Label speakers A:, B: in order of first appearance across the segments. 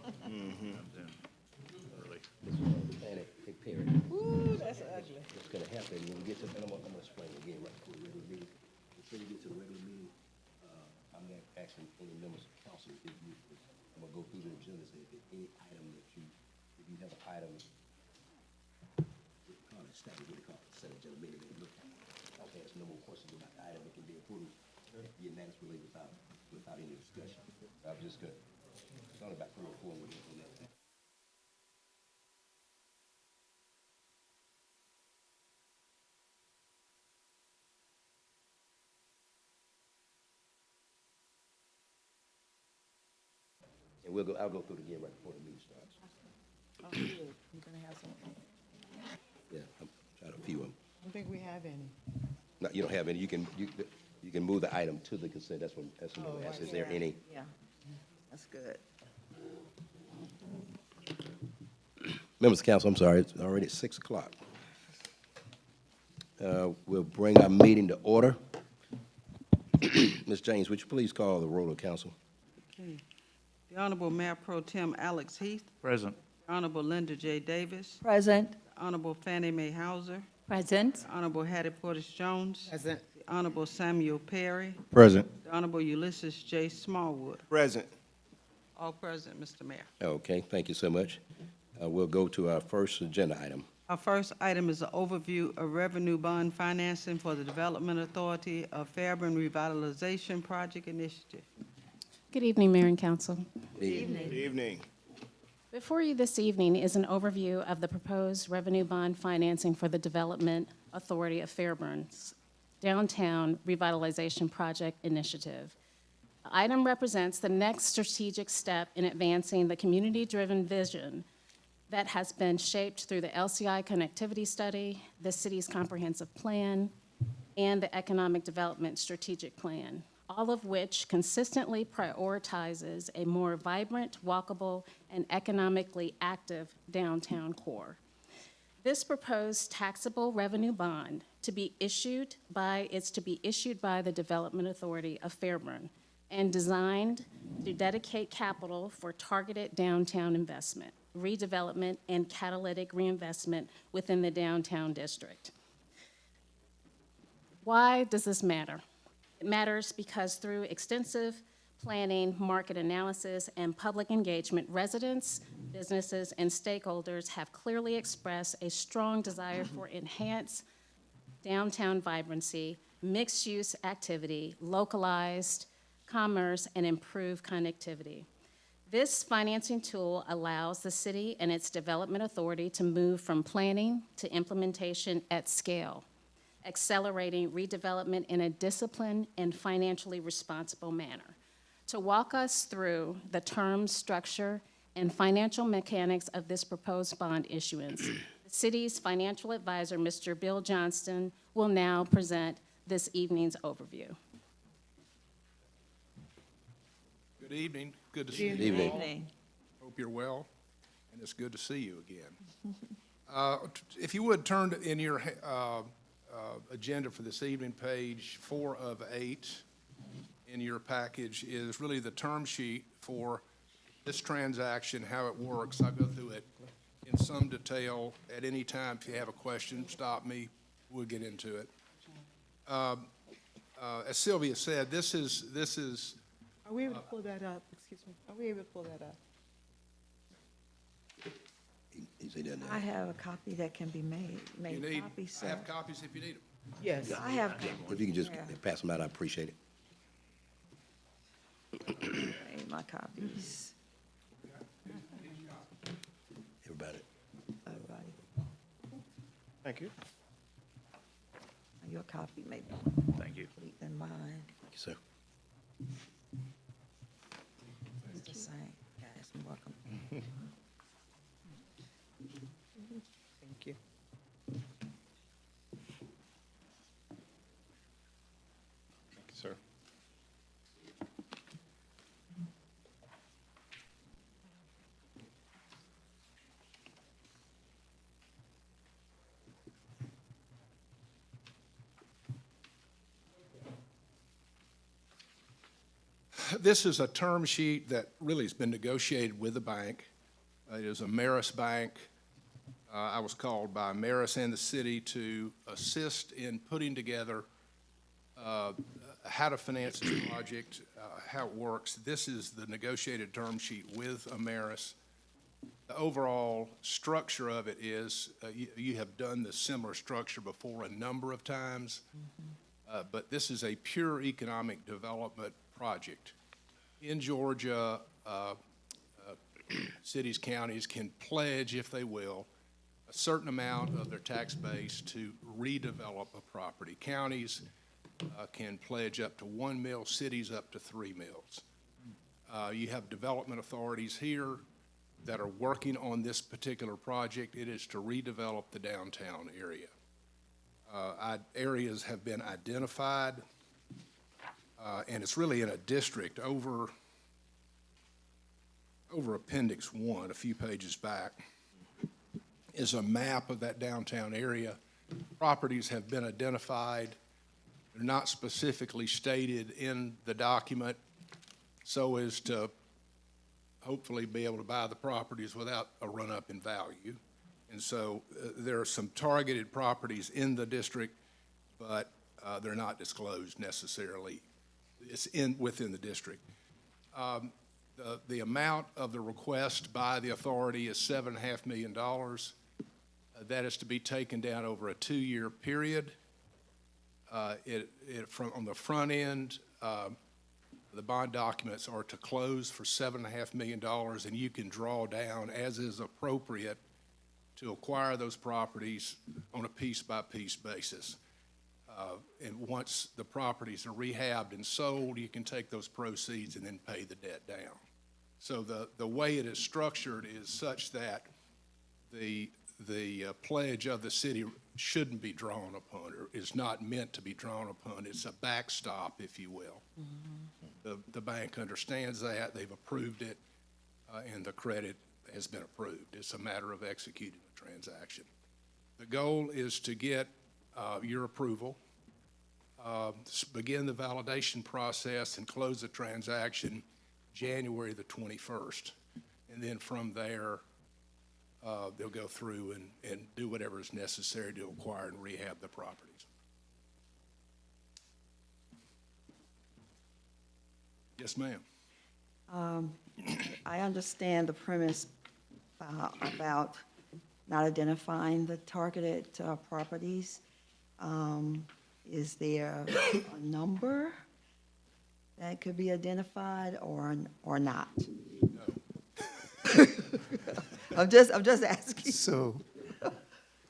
A: Early.
B: Hey, Perry,
C: Ooh, that's ugly.
B: what's gonna happen, when we get to, and I'm gonna explain again right before the regular meeting. Before we get to the regular meeting, I'm not asking any members of council if you, I'm gonna go through the agenda, say if there's any item that you, if you have an item, we call it status, what do you call it, set agenda meeting, they look at. I'll ask no more questions about the item, it can be approved unanimously without any discussion. I'm just gonna, it's only about 3 or 4 with on that. And I'll go through it again right before the meeting starts.
C: Oh, good. You're gonna have some.
B: Yeah, I'm trying to few of them.
C: I don't think we have any.
B: No, you don't have any, you can move the item to the consent, that's what I'm gonna ask, is there any?
C: Yeah, that's good.
B: Members of council, I'm sorry, it's already 6 o'clock. We'll bring our meeting to order. Ms. James, would you please call the roll of council?
C: Okay. The Honorable Mayor Pro Tem Alex Heath,
A: Present.
C: the Honorable Linda J. Davis,
D: Present.
C: the Honorable Fannie Mae Hauser,
D: Present.
C: the Honorable Hattie Portage Jones,
D: Present.
C: the Honorable Samuel Perry,
A: Present.
C: the Honorable Ulysses J. Smallwood.
A: Present.
C: All present, Mr. Mayor.
B: Okay, thank you so much. We'll go to our first agenda item.
C: Our first item is an overview of revenue bond financing for the Development Authority of Fairburn Revitalization Project Initiative.
E: Good evening, Mayor and Council.
A: Good evening.
E: Before you this evening is an overview of the proposed revenue bond financing for the Development Authority of Fairburn's Downtown Revitalization Project Initiative. The item represents the next strategic step in advancing the community-driven vision that has been shaped through the LCI connectivity study, the city's comprehensive plan, and the economic development strategic plan, all of which consistently prioritizes a more vibrant, walkable, and economically active downtown core. This proposed taxable revenue bond to be issued by the Development Authority of Fairburn and designed to dedicate capital for targeted downtown investment, redevelopment, and catalytic reinvestment within the downtown district. Why does this matter? It matters because through extensive planning, market analysis, and public engagement, residents, businesses, and stakeholders have clearly expressed a strong desire for enhanced downtown vibrancy, mixed-use activity, localized commerce, and improved connectivity. This financing tool allows the city and its development authority to move from planning to implementation at scale, accelerating redevelopment in a disciplined and financially responsible manner. To walk us through the terms, structure, and financial mechanics of this proposed bond issuance, the city's financial advisor, Mr. Bill Johnston, will now present this evening's overview.
F: Good evening. Good to see
B: Good
F: you
B: evening.
F: all. Hope you're well, and it's good to see you again. If you would turn in your agenda for this evening, page 4 of 8 in your package is really the term sheet for this transaction, how it works. I'll go through it in some detail at any time. If you have a question, stop me. We'll get into it. As Sylvia said, this is
C: Are we able to pull that up? Excuse me. Are we able to pull that up?
B: He said that now.
D: I have a copy that can be made
F: you need.
D: copies,
F: I
D: sir.
F: have copies if you need them.
C: Yes.
D: I have,
B: If you can just
D: Yeah.
B: pass them out, I appreciate it.
D: made my copies.
B: Everybody.
D: All right.
A: Thank you.
D: Your copy may be
A: Thank you.
D: complete than mine.
B: Thank you, sir.
D: It's the same. Guys, welcome.
C: Thank you.
A: Thank you, sir.
F: This is a term sheet that really has been negotiated with the bank. It is a Marist bank. I was called by Marist and the city to assist in putting together how to finance this project, how it works. This is the negotiated term sheet with Ameris. The overall structure of it is, you have done this similar structure before a number of times, but this is a pure economic development project. In Georgia, cities, counties can pledge, if they will, a certain amount of their tax base to redevelop a property. Counties can pledge up to 1 mil, cities up to 3 mils. You have development authorities here that are working on this particular project. It is to redevelop the downtown area. Areas have been identified, and it's really in a district over Appendix 1, a few pages back, is a map of that downtown area. Properties have been identified. They're not specifically stated in the document so as to hopefully be able to buy the properties without a run-up in value. And so there are some targeted properties in the district, but they're not disclosed necessarily. It's within the district. The amount of the request by the authority is $7.5 million. That is to be taken down over a 2-year period. On the front end, the bond documents are to close for $7.5 million, and you can draw down as is appropriate to acquire those properties on a piece-by-piece basis. And once the properties are rehabbed and sold, you can take those proceeds and then pay the debt down. So the way it is structured is such that the pledge of the city shouldn't be drawn upon, or is not meant to be drawn upon. It's a backstop, if you will. The bank understands that. They've approved it, and the credit has been approved. It's a matter of executing the transaction. The goal is to get your approval, begin the validation process, and close the transaction January the 21st. And then from there, they'll go through and do whatever is necessary to acquire and rehab the properties. Yes, ma'am.
D: I understand the premise about not identifying the targeted properties. Is there a number that could be identified or not?
F: No.
D: I'm just asking.
G: So,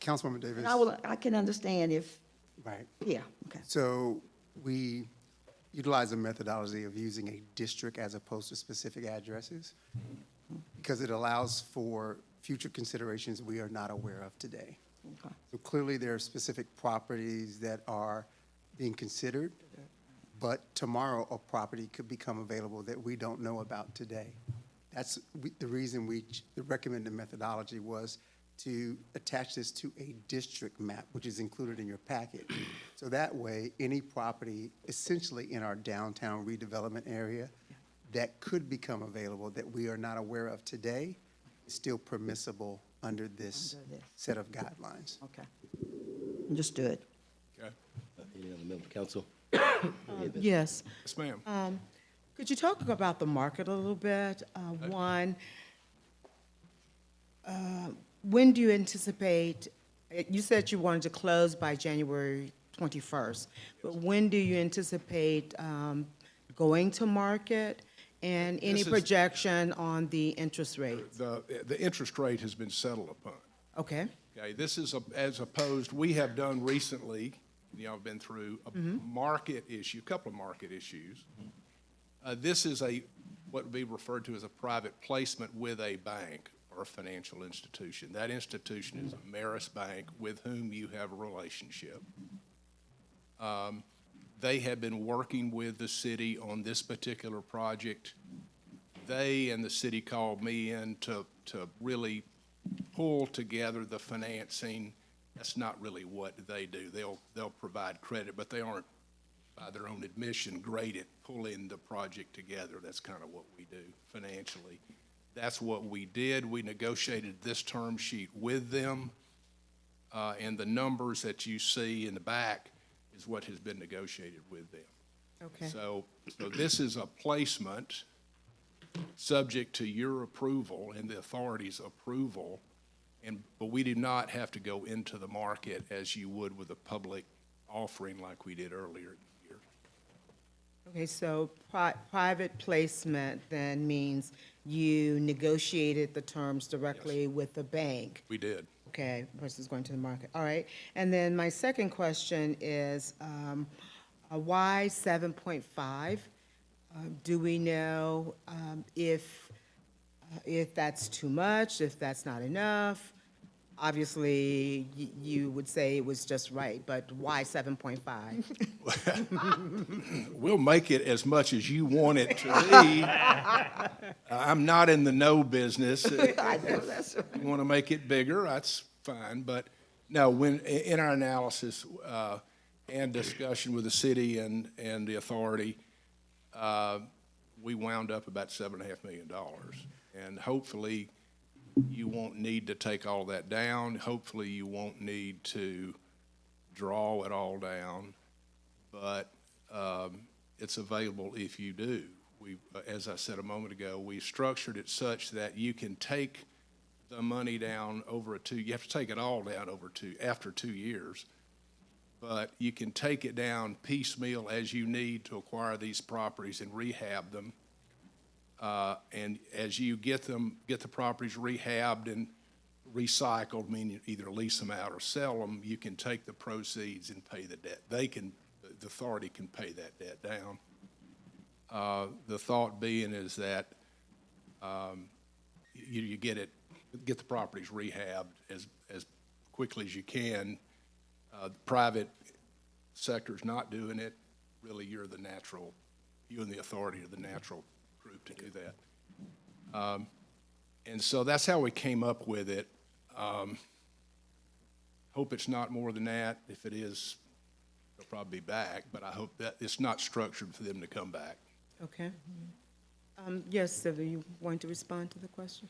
G: Councilwoman Davis.
D: And I can understand if,
G: Right.
D: yeah, okay.
G: So we utilize a methodology of using a district as opposed to specific addresses because it allows for future considerations we are not aware of today.
D: Okay.
G: So clearly there are specific properties that are being considered, but tomorrow a property could become available that we don't know about today. That's the reason the recommended methodology was to attach this to a district map, which is included in your packet. So that way, any property essentially in our downtown redevelopment area that could become available that we are not aware of today is still permissible under this set of guidelines.
D: Okay. Understood.
F: Okay.
B: Any other member of council?
H: Yes.
F: Yes, ma'am.
H: Could you talk about the market a little bit? One, when do you anticipate, you said you wanted to close by January 21st, but when do you anticipate going to market? And any
F: This is-
H: projection on the interest rate?
F: The interest rate has been settled upon.
H: Okay,
F: Okay, this is as opposed, we have done recently, y'all have been through a market issue, a couple of market issues. This is what would be referred to as a private placement with a bank or a financial institution. That institution is a Marist Bank with whom you have a relationship. They have been working with the city on this particular project. They and the city called me in to really pull together the financing. That's not really what they do. They'll provide credit, but they aren't by their own admission, grade it, pull in the project together. That's kind of what we do financially. That's what we did. We negotiated this term sheet with them, and the numbers that you see in the back is what has been negotiated with them.
H: Okay.
F: So this is a placement subject to your approval and the authority's approval, but we do not have to go into the market as you would with a public offering like we did earlier in the year.
H: Okay, so private placement then means you negotiated the terms directly with the bank,
F: We did.
H: okay, versus going to the market. All right. And then my second question is, why 7.5? Do we know if that's too much, if that's not enough? Obviously, you would say it was just right, but why 7.5?
F: We'll make it as much as you want it to be. I'm not in the no business.
D: I know, that's right.
F: You want to make it bigger, that's fine. But no, when, in our analysis and discussion with the city and the authority, we wound up about $7.5 million. And hopefully, you won't need to take all that down. Hopefully, you won't need to draw it all down. But it's available if you do. We, as I said a moment ago, we structured it such that you can take the money down over you have to take it all down after 2 years. But you can take it down piecemeal as you need to acquire these properties and rehab them. And as you get the properties rehabbed and recycled, meaning either lease them out or sell them, you can take the proceeds and pay the debt. The authority can pay that debt down. The thought being is that you get the properties rehabbed as quickly as you can. The private sector's not doing it. Really, you and the authority are the natural group to do that. And so that's how we came up with it. Hope it's not more than that. If it is, they'll probably be back, but I hope that it's not structured for them to come back.
H: Okay. Yes, Sylvia, you want to respond to the question?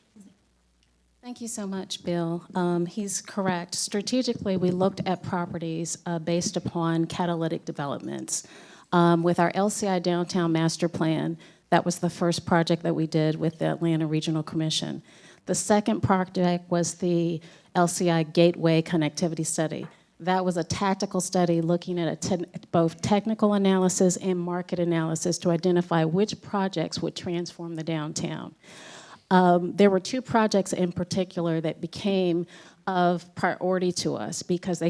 E: Thank you so much, Bill. He's correct. Strategically, we looked at properties based upon catalytic developments. With our LCI Downtown Master Plan, that was the first project that we did with the Atlanta Regional Commission. The second project was the LCI Gateway Connectivity Study. That was a tactical study looking at both technical analysis and market analysis to identify which projects would transform the downtown. There were 2 projects in particular that became of priority to us because they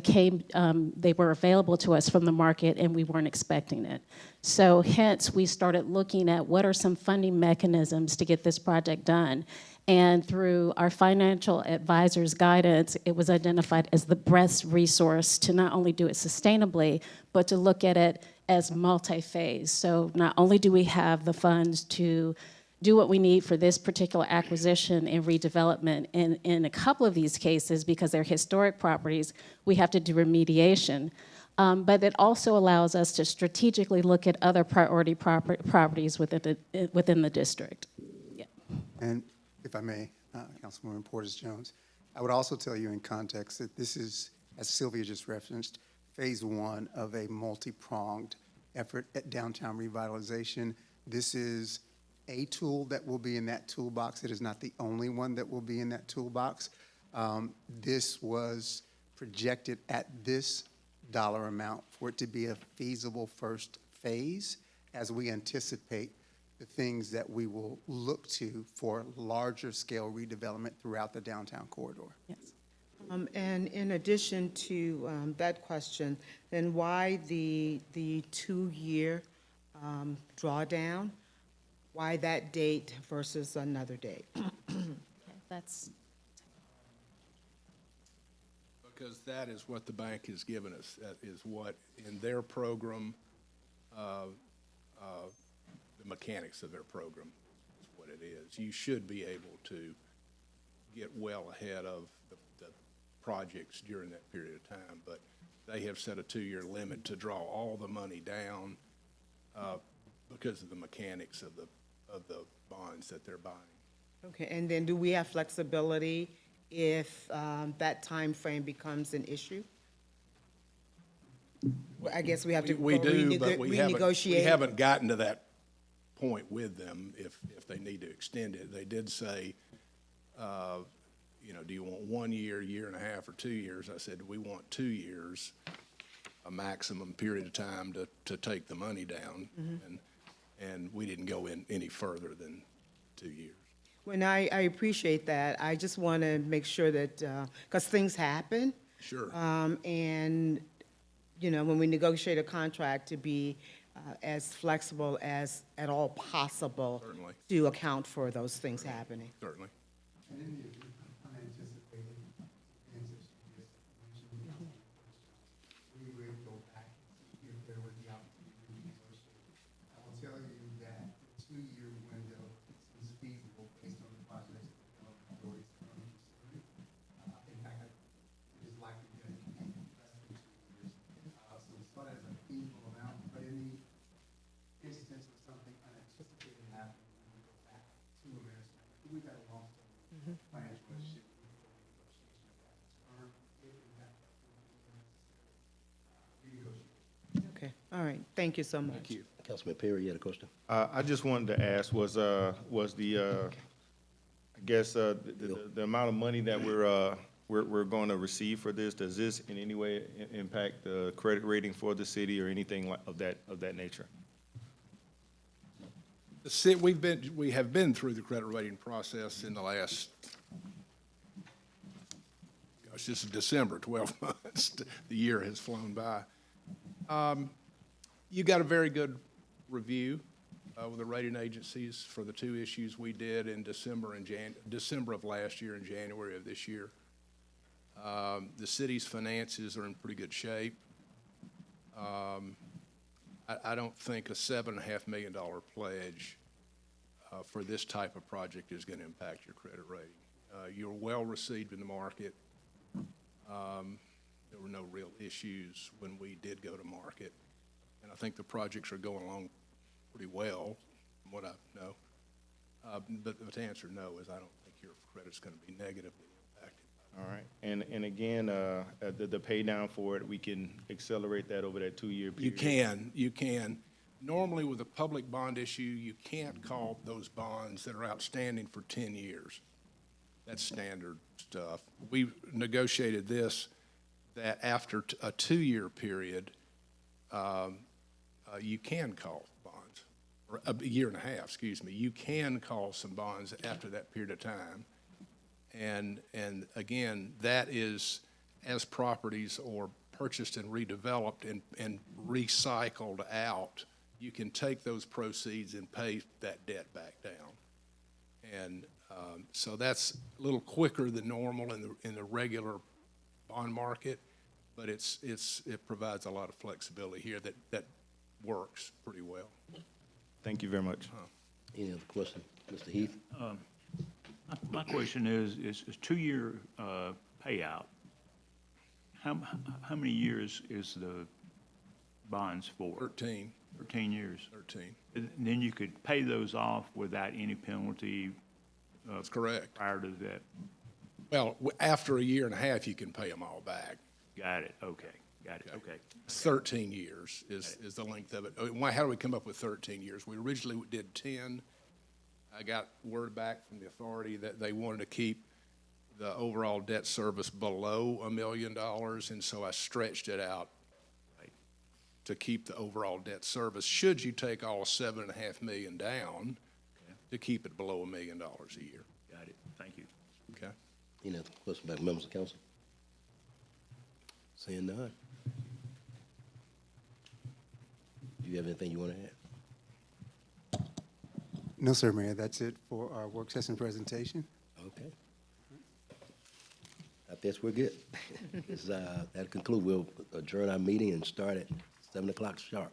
E: were available to us from the market and we weren't expecting it. So hence, we started looking at what are some funding mechanisms to get this project done. And through our financial advisor's guidance, it was identified as the best resource to not only do it sustainably, but to look at it as multi-phase. So not only do we have the funds to do what we need for this particular acquisition and redevelopment. And in a couple of these cases, because they're historic properties, we have to do remediation. But it also allows us to strategically look at other priority properties within the district. Yeah.
G: And if I may, Councilwoman Portis-Jones, I would also tell you in context that this is, as Sylvia just referenced, phase 1 of a multi-pronged effort at downtown revitalization. This is a tool that will be in that toolbox. It is not the only one that will be in that toolbox. This was projected at this dollar amount for it to be a feasible first phase as we anticipate the things that we will look to for larger scale redevelopment throughout the downtown corridor.
E: Yes.
H: And in addition to that question, then why the 2-year drawdown? Why that date versus another date?
E: That's
F: Because that is what the bank has given us. That is what, in their program, the mechanics of their program is what it is. You should be able to get well ahead of the projects during that period of time, but they have set a 2-year limit to draw all the money down because of the mechanics of the bonds that they're buying.
H: Okay, and then do we have flexibility if that time frame becomes an issue? Well, I guess we have to
F: We
H: go
F: do, but we
H: renegotiate.
F: haven't gotten to that point with them if they need to extend it. They did say, do you want 1 year, year and a half, or 2 years? I said, we want 2 years, a maximum period of time to take the money down. And we didn't go in any further than 2 years.
H: When I appreciate that, I just want to make sure that, because things happen.
F: Sure.
H: And, when we negotiate a contract, to be as flexible as at all possible.
F: Certainly.
H: To account for those things happening.
F: Certainly.
G: And in the unanticipated ends we would go back and see if there was the opportunity to negotiate. I will tell you that the 2-year window is feasible based on the projects that the authorities are currently considering. In fact, it is likely that it can be less than 2 years. So we start as a feasible amount, but in the instance of something unanticipated happening, we would go back to American. We've got a long-term financial relationship with the negotiation of that term, if in fact renegotiation.
H: Okay, all right, thank you so much.
F: Thank you.
B: Councilman Perry, you had a question?
A: I just wanted to ask, was the, I guess, the amount of money that we're going to receive for this, does this in any way impact the credit rating for the city or anything of that nature?
F: We have been through the credit rating process in the last, this is December, 12 months. The year has flown by. You got a very good review with the rating agencies for the 2 issues we did in December of last year and January of this year. The city's finances are in pretty good shape. I don't think a $7.5 million pledge for this type of project is going to impact your credit rating. You're well received in the market. There were no real issues when we did go to market. And I think the projects are going along pretty well, from what I know. But to answer no is I don't think your credit's going to be negatively impacted.
A: All right, and again, the pay down for it, we can accelerate that over that 2-year period?
F: You can. Normally with a public bond issue, you can't call those bonds that are outstanding for 10 years. That's standard stuff. We negotiated this, that after a 2-year period, you can call bonds, or a year and a half, excuse me. You can call some bonds after that period of time. And again, that is as properties are purchased and redeveloped and recycled out, you can take those proceeds and pay that debt back down. And so that's a little quicker than normal in the regular bond market, but it provides a lot of flexibility here that works pretty well.
A: Thank you very much.
B: Any other question? Mr. Heath?
I: My question is 2-year payout. How many years is the bonds for?
F: 13.
I: 13 years.
F: 13.
I: And then you could pay those off without any penalty.
F: That's correct.
I: Prior to that.
F: Well, after a year and a half, you can pay them all back.
I: Got it. Okay. Got it. Okay.
F: 13 years is the length of it. How do we come up with 13 years? We originally did 10. I got word back from the authority that they wanted to keep the overall debt service below $1 million, and so I stretched it out to keep the overall debt service. Should you take all $7.5 million down, to keep it below $1 million a year.
I: Got it. Thank you.
F: Okay.
B: Any other question by members of council? Seeing none. Do you have anything you want to add?
G: No, sir, Mayor, that's it for our work session presentation.
B: Okay. I guess we're good. That'll conclude. We'll adjourn our meeting and start at 7 o'clock sharp.